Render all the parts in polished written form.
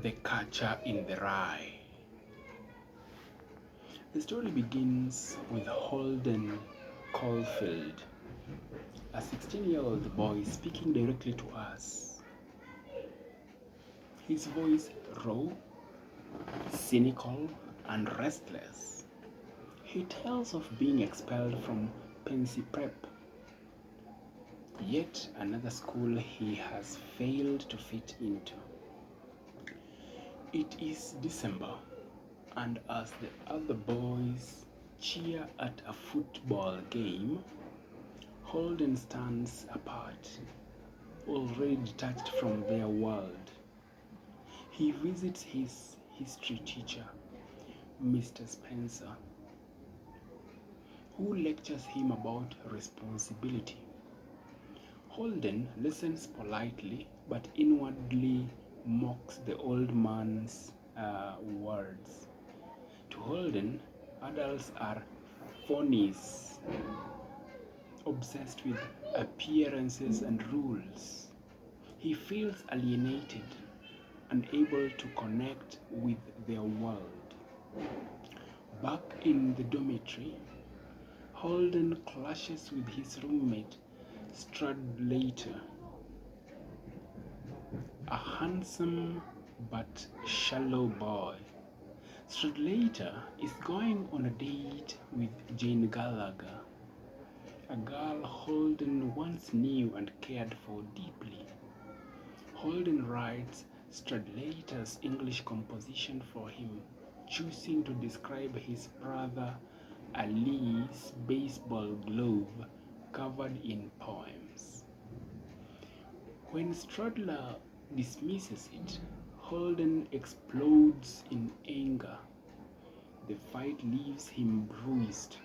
The Catcher in the Rye. The story begins with Holden Caulfield, a 16-year-old boy speaking directly to us. His voice raw, cynical, and restless. He tells of being expelled from Pensy Prep, yet another school he has failed to fit into. It is December, and as the other boys cheer at a football game, Holden stands apart, already detached from their world. He visits his history teacher, Mr. Spencer, who lectures him about responsibility. Holden listens politely, but inwardly mocks the old man's words. To Holden, adults are phonies, obsessed with appearances and rules. He feels alienated, unable to connect with their world. Back in the dormitory, Holden clashes with his roommate, Stradlater, a handsome but shallow boy. Stradlater is going on a date with Jane Gallagher, a girl Holden once knew and cared for deeply. Holden writes Stradlater's English composition for him, choosing to describe his brother Ali's baseball glove covered in poems. When Stradler dismisses it, Holden explodes in anger. The fight leaves him bruised.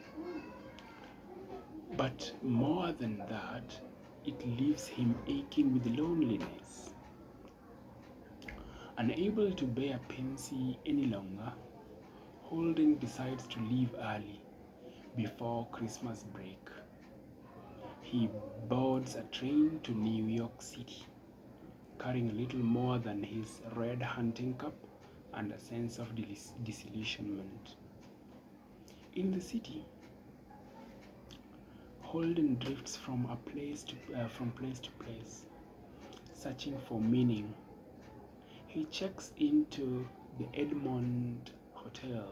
But more than that, it leaves him aching with loneliness. Unable to bear Pensy any longer, Holden decides to leave early, before Christmas break. He boards a train to New York City, carrying little more than his red hunting cap and a sense of disillusionment. In the city, Holden drifts from place to place, searching for meaning. He checks into the Edmond Hotel,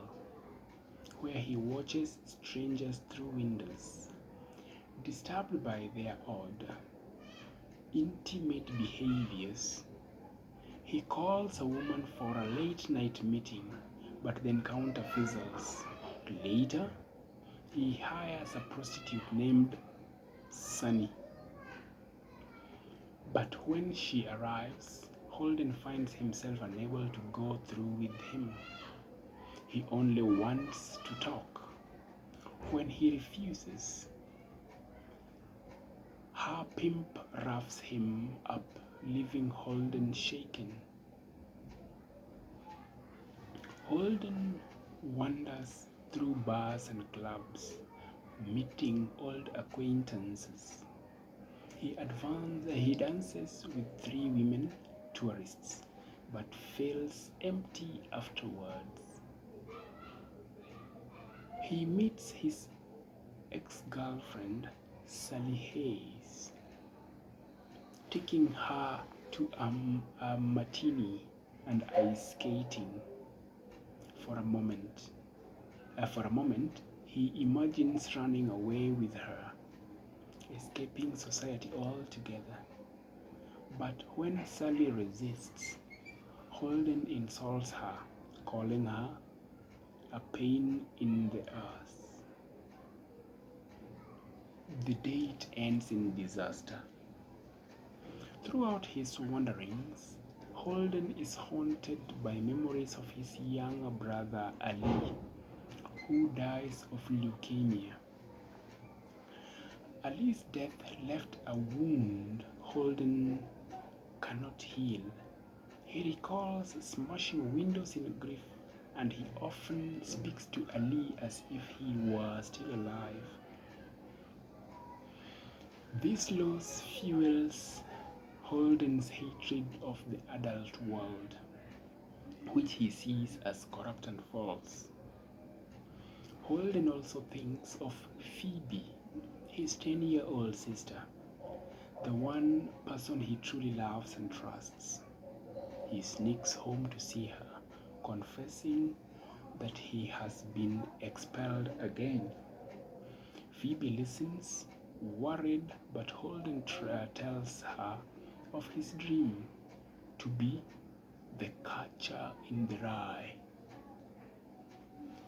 where he watches strangers through windows. Disturbed by their odd, intimate behaviors, he calls a woman for a late-night meeting, but the encounter fizzles. Later, he hires a prostitute named Sunny. But when she arrives, Holden finds himself unable to go through with him. He only wants to talk. When he refuses, her pimp roughs him up, leaving Holden shaken. Holden wanders through bars and clubs, meeting old acquaintances. He dances with 3 women tourists, but feels empty afterwards. He meets his ex-girlfriend, Sally Hayes, taking her to a martini and ice skating. For a moment, he imagines running away with her, escaping society altogether. But when Sally resists, Holden insults her, calling her a pain in the ass. The date ends in disaster. Throughout his wanderings, Holden is haunted by memories of his younger brother Ali, who dies of leukemia. Ali's death left a wound Holden cannot heal. He recalls smashing windows in grief, and he often speaks to Ali as if he were still alive. This loss fuels Holden's hatred of the adult world. which he sees as corrupt and false. Holden also thinks of Phoebe, his 10-year-old sister, the one person he truly loves and trusts. He sneaks home to see her, confessing that he has been expelled again. Phoebe listens, worried, but Holden tells her of his dream to be the catcher in the rye.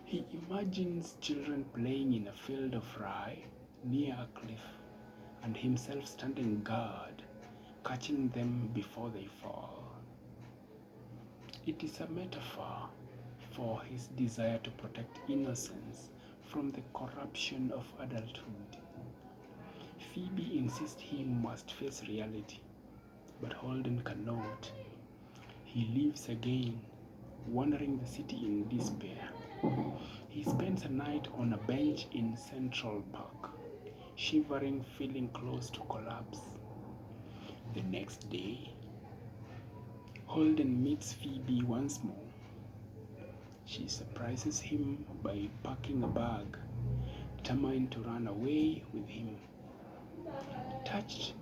He imagines children playing in a field of rye near a cliff and himself standing guard, catching them before they fall. It is a metaphor for his desire to protect innocence from the corruption of adulthood. Phoebe insists he must face reality, but Holden cannot. He leaves again, wandering the city in despair. He spends a night on a bench in Central Park, shivering, feeling close to collapse. The next day, Holden meets Phoebe once more. She surprises him by packing a bag, determined to run away with him. Touched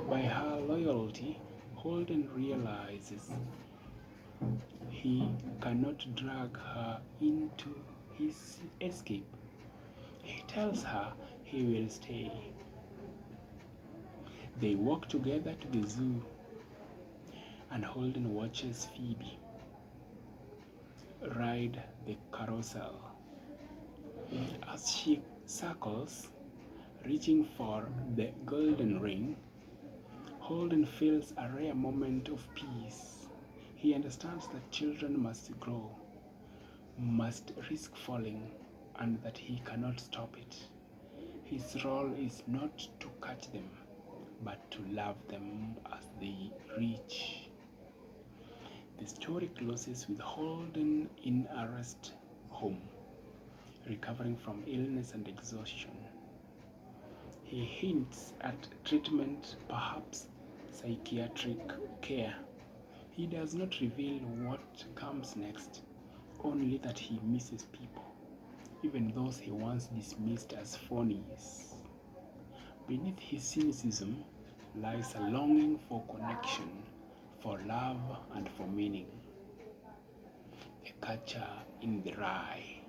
by her loyalty, Holden realizes he cannot drag her into his escape. He tells her he will stay. They walk together to the zoo, and Holden watches Phoebe ride the carousel. As she circles, reaching for the golden ring, Holden feels a rare moment of peace. He understands that children must grow, must risk falling, and that he cannot stop it. His role is not to catch them, but to love them as they reach. The story closes with Holden in a rest home, recovering from illness and exhaustion. He hints at treatment, perhaps psychiatric care. He does not reveal what comes next, only that he misses people, even those he once dismissed as phonies. Beneath his cynicism lies a longing for connection, for love, and for meaning. The catcher in the rye.